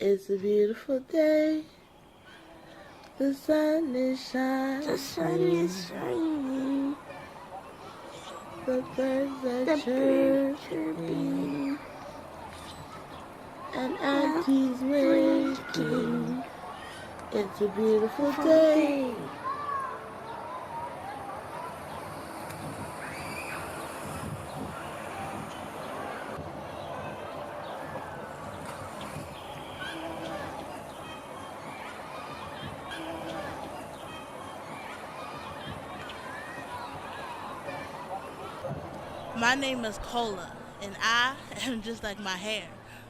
It's a beautiful day. The sun is shining. The sun is shining. The birds are The birds chirping. chirping. And Auntie's waking. It's a beautiful day. My name is Cola, and I am just like my hair.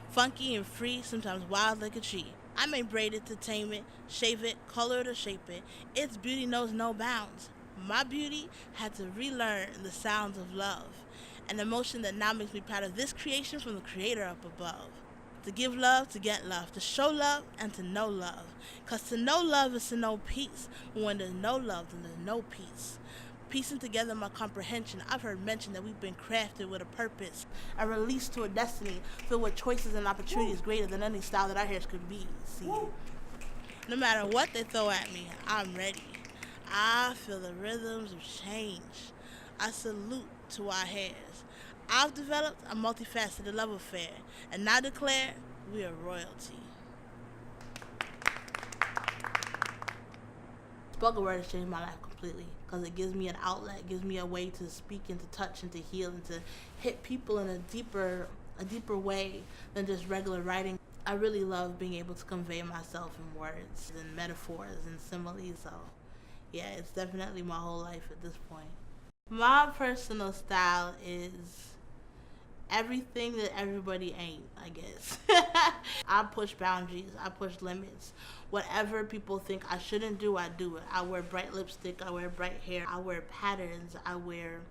Funky and free, sometimes wild like a tree. I may braid it to tame it, shave it, color it, or shape it. Its beauty knows no bounds. My beauty had to relearn the sounds of love, an emotion that now makes me proud of this creation from the creator up above. To give love, to get love, to show love, and to know love. Because to know love is to know peace, but when there's no love, then there's no peace. Piecing together my comprehension, I've heard mentioned that we've been crafted with a purpose, a release to a destiny filled with choices and opportunities greater than any style that our hairs could be. See, no matter what they throw at me, I'm ready. I feel the rhythms of change. I salute to our hairs. I've developed a multifaceted love affair, and I declare we are royalty. Spoken word has changed my life completely because it gives me an outlet, gives me a way to speak and to touch and to heal and to hit people in a deeper way than just regular writing. I really love being able to convey myself in words and metaphors and similes. So, yeah, it's definitely my whole life at this point. My personal style is everything that everybody ain't, I guess. I push boundaries, I push limits. Whatever people think I shouldn't do, I do it. I wear bright lipstick, I wear bright hair, I wear patterns, I wear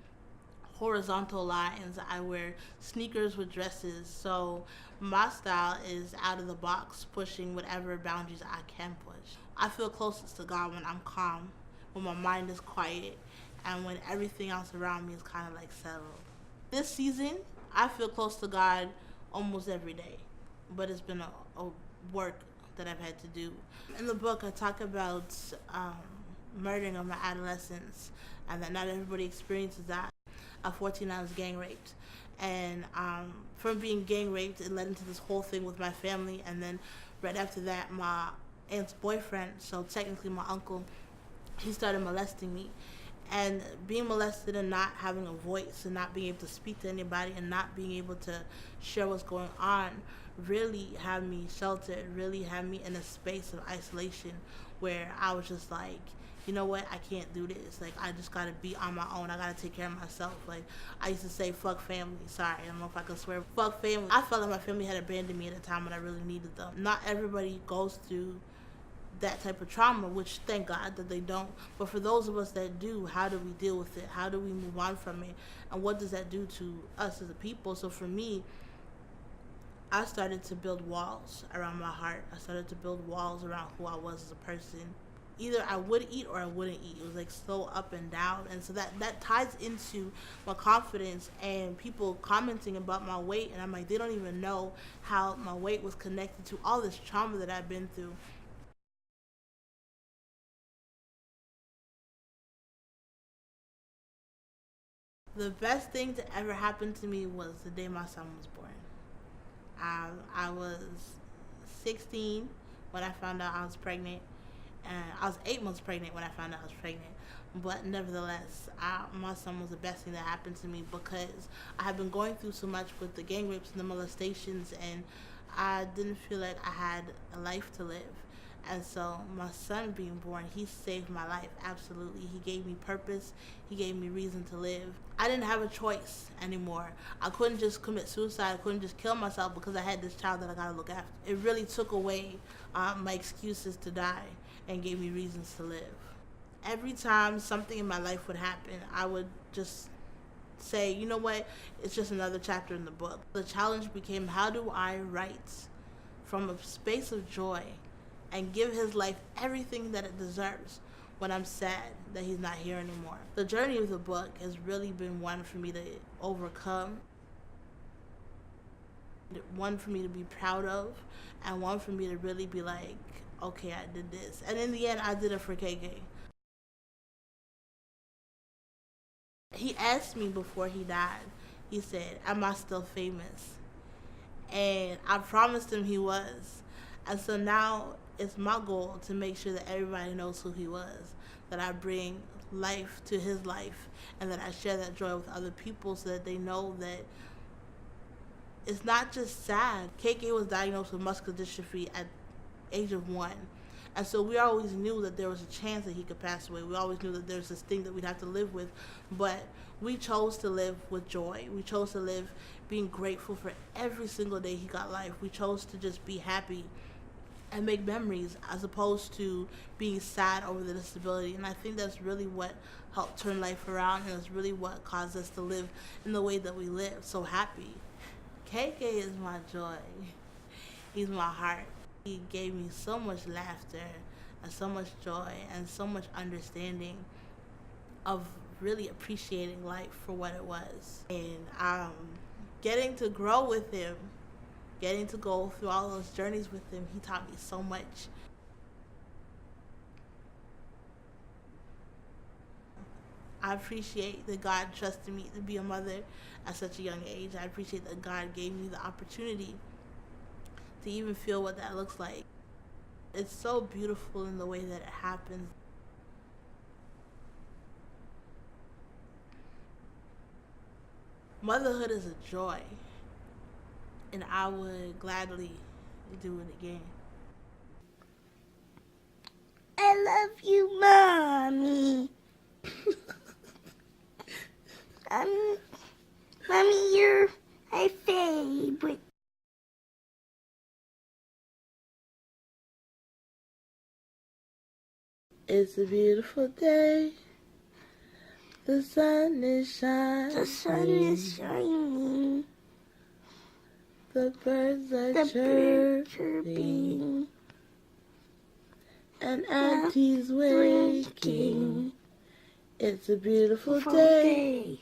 horizontal lines, I wear sneakers with dresses. So my style is out of the box, pushing whatever boundaries I can push. I feel closest to God when I'm calm, when my mind is quiet, and when everything else around me is kind of like settled. This season, I feel close to God almost every day, but it's been a work that I've had to do. In the book, I talk about murdering of my adolescence, and that not everybody experiences that. At 14, I was gang raped, and from being gang raped, it led into this whole thing with my family, and then right after that, my aunt's boyfriend, so technically my uncle, he started molesting me. And being molested and not having a voice and not being able to speak to anybody and not being able to share what's going on really had me sheltered, really had me in a space of isolation where I was just like, you know what, I can't do this. Like, I just gotta be on my own. I gotta take care of myself. Like, I used to say, fuck family. Sorry, I don't know if I can swear. Fuck family. I felt like my family had abandoned me at a time when I really needed them. Not everybody goes through that type of trauma, which thank God that they don't. But for those of us that do, how do we deal with it? How do we move on from it? And what does that do to us as a people? So for me, I started to build walls around my heart. I started to build walls around who I was as a person. Either I would eat or I wouldn't eat. It was like so up and down. And so that ties into my confidence and people commenting about my weight. And I'm like, they don't even know how my weight was connected to all this trauma that I've been through. The best thing to ever happen to me was the day my son was born. I was 16 when I found out I was pregnant, and I was 8 months pregnant when I found out I was pregnant. But nevertheless, my son was the best thing that happened to me because I had been going through so much with the gang rapes and the molestations, and I didn't feel like I had a life to live. And so my son being born, he saved my life, absolutely. He gave me purpose. He gave me reason to live. I didn't have a choice anymore. I couldn't just commit suicide. I couldn't just kill myself because I had this child that I got to look after. It really took away my excuses to die and gave me reasons to live. Every time something in my life would happen, I would just say, you know what, it's just another chapter in the book. The challenge became, how do I write from a space of joy and give his life everything that it deserves when I'm sad that he's not here anymore? The journey of the book has really been one for me to overcome. One for me to be proud of, and one for me to really be like, okay, I did this. And in the end, I did it for KK. He asked me before he died, he said, am I still famous? And I promised him he was. And so now it's my goal to make sure that everybody knows who he was, that I bring life to his life, and that I share that joy with other people so that they know that it's not just sad. KK was diagnosed with muscular dystrophy at age of 1. And so we always knew that there was a chance that he could pass away. We always knew that there's this thing that we'd have to live with. But we chose to live with joy. We chose to live being grateful for every single day he got life. We chose to just be happy and make memories as opposed to being sad over the disability. And I think that's really what helped turn life around, and it's really what caused us to live in the way that we live, so happy. KK is my joy. He's my heart. He gave me so much laughter and so much joy and so much understanding of really appreciating life for what it was. And getting to grow with him, getting to go through all those journeys with him, he taught me so much. I appreciate that God trusted me to be a mother at such a young age. I appreciate that God gave me the opportunity to even feel what that looks like. It's so beautiful in the way that it happens. Motherhood is a joy, and I would gladly do it again. I love you, Mommy. Mommy, you're my favorite. It's a beautiful day. The sun is shining. The sun is shining. The birds are The birds chirping. chirping. And Auntie's waking. Waking. It's a beautiful Beautiful day. day.